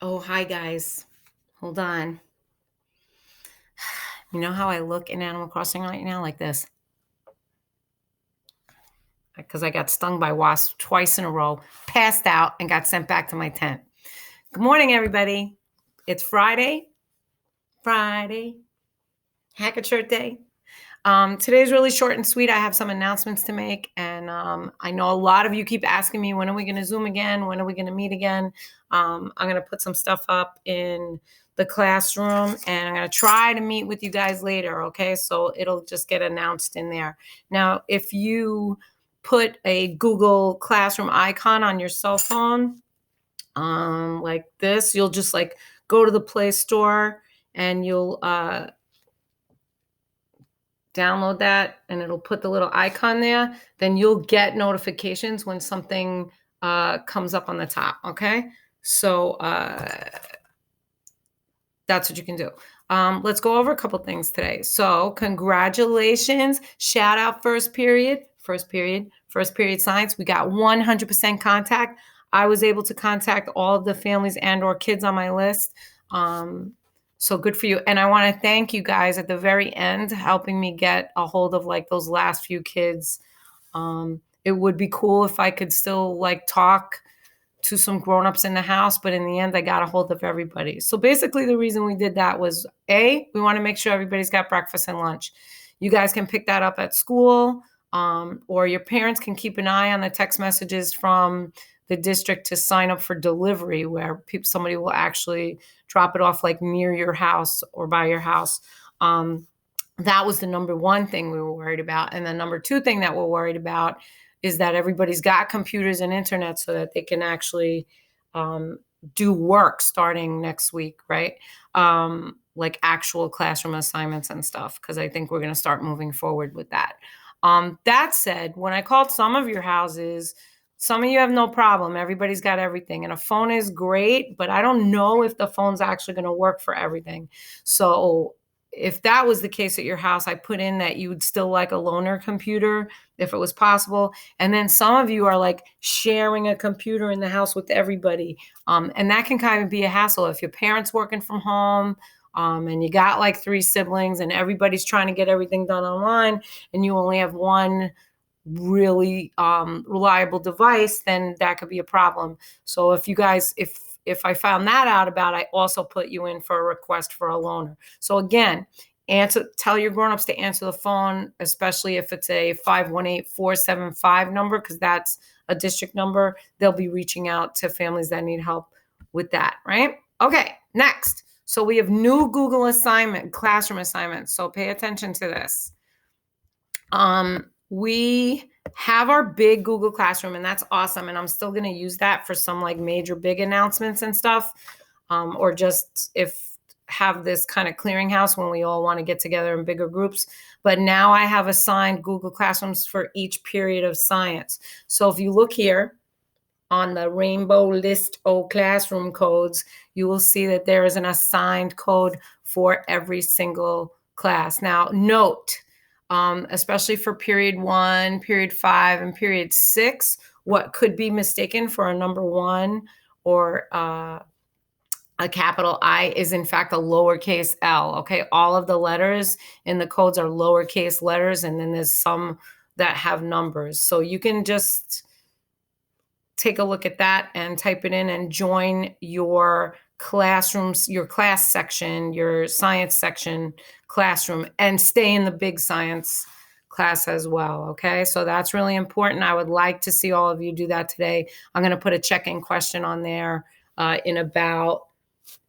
Oh, hi guys. Hold on. You know how I look in Animal Crossing right now? Like this. Because I got stung by wasps twice in a row, passed out, and got sent back to my tent. Good morning, everybody. It's Friday. Hackett shirt day. Today's really short and sweet. I have some announcements to make, and I know a lot of you keep asking me, when are we going to Zoom again? When are we going to meet again? I'm going to put some stuff up in the classroom, and I'm going to try to meet with you guys later, okay? So it'll just get announced in there. Now, if you put a Google Classroom icon on your cell phone, like this, you'll just like go to the Play Store and you'll download that, and it'll put the little icon there. Then you'll get notifications when something comes up on the top, okay? So that's what you can do. Let's go over a couple things today. So congratulations, shout out first period science. We got 100% contact. I was able to contact all of the families and or kids on my list. So good for you. And I want to thank you guys at the very end, helping me get a hold of like those last few kids. It would be cool if I could still like talk to some grownups in the house, but in the end, I got a hold of everybody. So basically the reason we did that was we want to make sure everybody's got breakfast and lunch. You guys can pick that up at school, or your parents can keep an eye on the text messages from the district to sign up for delivery, where somebody will actually drop it off like near your house or by your house. That was the number one thing we were worried about. And the number two thing that we're worried about is that everybody's got computers and internet so that they can actually do work starting next week, right? Like actual classroom assignments and stuff, because I think we're going to start moving forward with that. That said, when I called some of your houses, some of you have no problem. Everybody's got everything. And a phone is great, but I don't know if the phone's actually going to work for everything. So if that was the case at your house, I put in that you would still like a loaner computer if it was possible. And then some of you are like sharing a computer in the house with everybody. And that can kind of be a hassle if your parents working from home, and you got like 3 siblings and everybody's trying to get everything done online and you only have one really reliable device, then that could be a problem. So if you guys, if I found that out about, I also put you in for a request for a loaner. So again, tell your grownups to answer the phone, especially if it's a 518-475 number, because that's a district number. They'll be reaching out to families that need help with that, right? Okay, next. So we have new Google classroom assignments. So pay attention to this. We have our big Google Classroom, and that's awesome. And I'm still going to use that for some like major big announcements and stuff, or just have this kind of clearinghouse when we all want to get together in bigger groups. But now I have assigned Google Classrooms for each period of science. So if you look here on the rainbow list of classroom codes, you will see that there is an assigned code for every single class. Now, note, especially for period 1, period 5, and period 6, what could be mistaken for a number 1 or a capital I is in fact a lowercase l, okay? All of the letters in the codes are lowercase letters, and then there's some that have numbers. So you can just take a look at that and type it in and join your classrooms, your class section, your science section classroom, and stay in the big science class as well, okay? So that's really important. I would like to see all of you do that today. I'm going to put a check-in question on there in about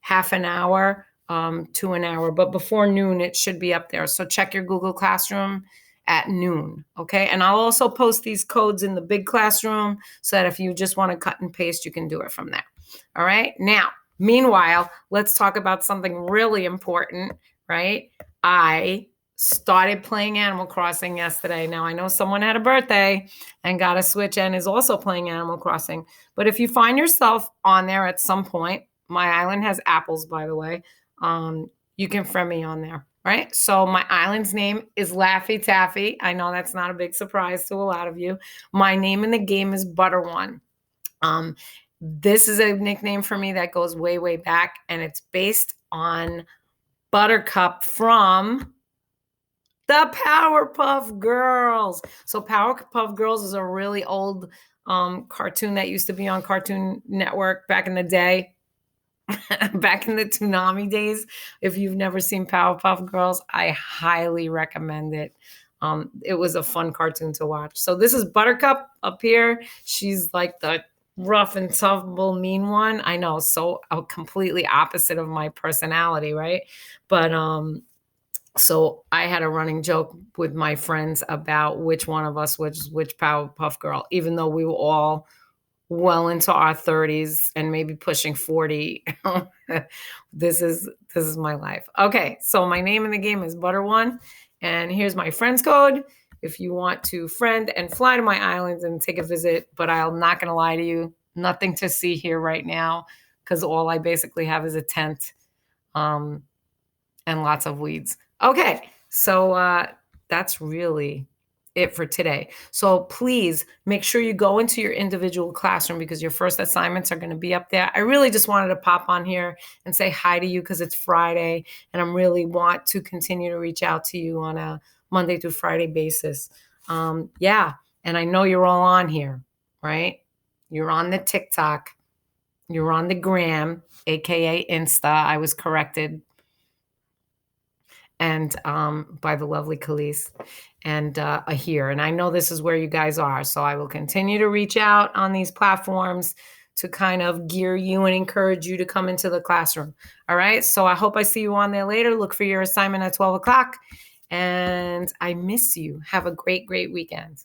half an hour to an hour, but before noon, it should be up there. So check your Google Classroom at noon, okay? And I'll also post these codes in the big classroom so that if you just want to cut and paste, you can do it from there, all right? Now, meanwhile, let's talk about something really important, right? I started playing Animal Crossing yesterday. Now, I know someone had a birthday and got a Switch and is also playing Animal Crossing, but if you find yourself on there at some point, my island has apples, by the way, you can friend me on there. Right? So my island's name is Laffy Taffy. I know that's not a big surprise to a lot of you. My name in the game is Butter One. This is a nickname for me that goes way, way back, and it's based on Buttercup from the Powerpuff Girls. So Powerpuff Girls is a really old cartoon that used to be on Cartoon Network back in the day, back in the Toonami days. If you've never seen Powerpuff Girls, I highly recommend it. It was a fun cartoon to watch. So this is Buttercup up here. She's like the rough and toughable mean one. I know, so completely opposite of my personality, right? But so I had a running joke with my friends about which one of us was which Powerpuff Girl, even though we were all well into our 30s and maybe pushing 40. This is my life. Okay, so my name in the game is Butter One, and here's my friends code. If you want to friend and fly to my island and take a visit, but I'm not going to lie to you, nothing to see here right now because all I basically have is a tent. And lots of weeds. Okay, so that's really it for today. So please make sure you go into your individual classroom because your first assignments are going to be up there. I really just wanted to pop on here and say hi to you because it's Friday, and I really want to continue to reach out to you on a Monday through Friday basis. Yeah, and I know you're all on here, right? You're on the TikTok. You're on the gram, aka Insta. I was corrected and by the lovely Khalees and Ahir. And I know this is where you guys are. So I will continue to reach out on these platforms to kind of gear you and encourage you to come into the classroom. All right. So I hope I see you on there later. Look for your assignment at 12 o'clock. And I miss you. Have a great, great weekend.